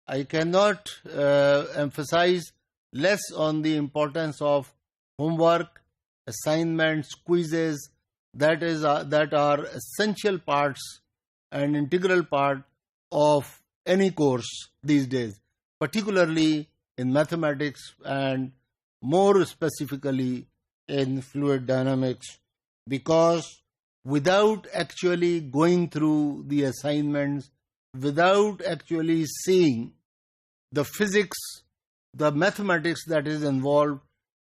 I cannot emphasize less on the importance of homework, assignments, quizzes, that are essential parts and integral part of any course these days, particularly in mathematics and more specifically in fluid dynamics, because without actually going through the assignments, without actually seeing the physics, the mathematics that is involved,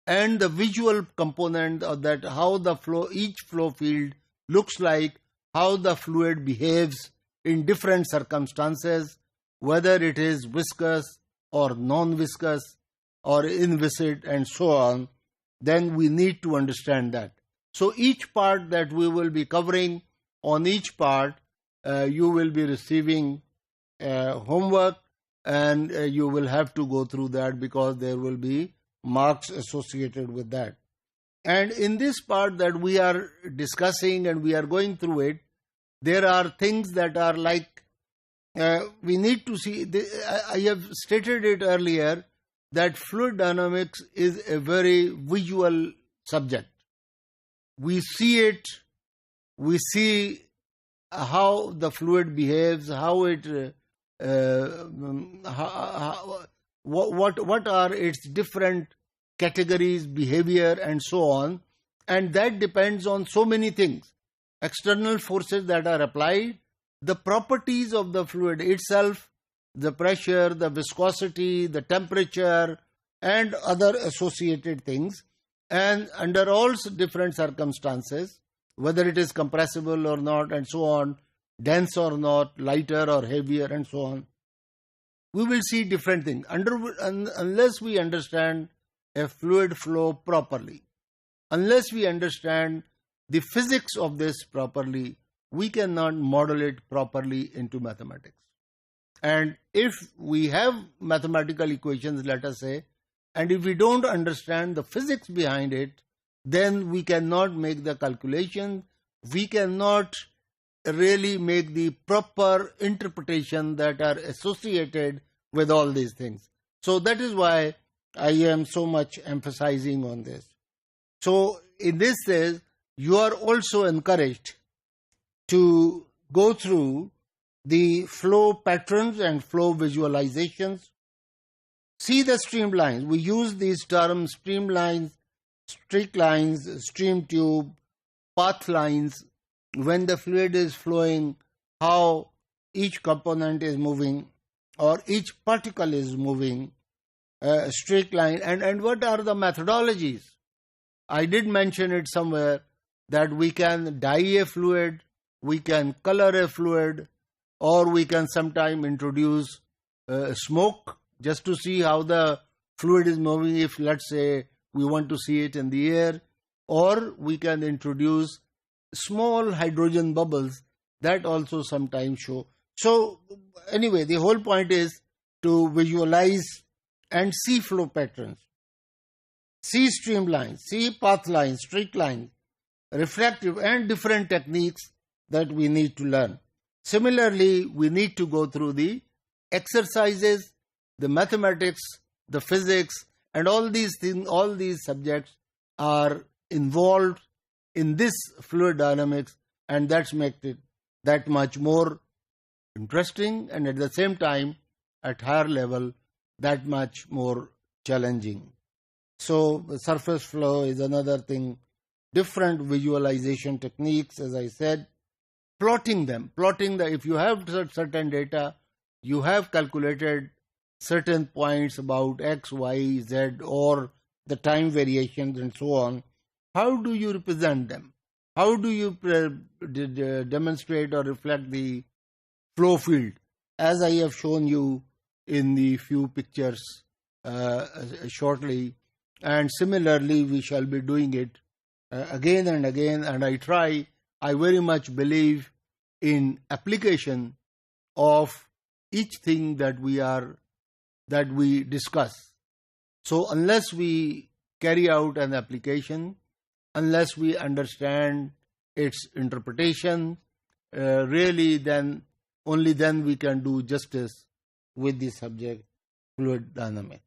and the visual component of that, how the flow, each flow field looks like, how the fluid behaves in different circumstances, whether it is viscous or non-viscous or inviscid and so on, then we need to understand that. So each part that we will be covering, on each part you will be receiving homework, and you will have to go through that because there will be marks associated with that. And in this part that we are discussing and we are going through it, there are things that are like, we need to see, I have stated it earlier, that fluid dynamics is a very visual subject. We see it, we see how the fluid behaves, how it, what are its different categories, behavior, and so on. And that depends on so many things. External forces that are applied, the properties of the fluid itself, the pressure, the viscosity, the temperature, and other associated things. And under all different circumstances, whether it is compressible or not, and so on, dense or not, lighter or heavier, and so on, we will see different things. Unless we understand a fluid flow properly, unless we understand the physics of this properly, we cannot model it properly into mathematics. And if we have mathematical equations, let us say, and if we don't understand the physics behind it, then we cannot make the calculation, we cannot really make the proper interpretation that are associated with all these things. So that is why I am so much emphasizing on this. So in this case, you are also encouraged to go through the flow patterns and flow visualizations. See the streamlines. We use these terms: streamlines, streak lines, stream tube, path lines. When the fluid is flowing, how each component is moving or each particle is moving, streak line, and what are the methodologies. I did mention it somewhere that we can dye a fluid, we can color a fluid, or we can sometime introduce smoke just to see how the fluid is moving, if let's say we want to see it in the air, or we can introduce small hydrogen bubbles that also sometimes show. So anyway, the whole point is to visualize and see flow patterns, see streamlines, see path lines, streak lines, refractive, and different techniques that we need to learn. Similarly, we need to go through the exercises, the mathematics, the physics, and all these things, all these subjects are involved in this fluid dynamics, and that's makes it that much more interesting, and at the same time, at higher level, that much more challenging. So surface flow is another thing. Different visualization techniques, as I said, plotting if you have certain data, you have calculated certain points about X, Y, Z, or the time variations and so on. How do you represent them? How do you demonstrate or reflect the flow field? As I have shown you in the few pictures shortly, and similarly we shall be doing it again and again, and I very much believe in application of each thing that we discuss. So unless we carry out an application, unless we understand its interpretation, really then only then we can do justice with the subject fluid dynamics.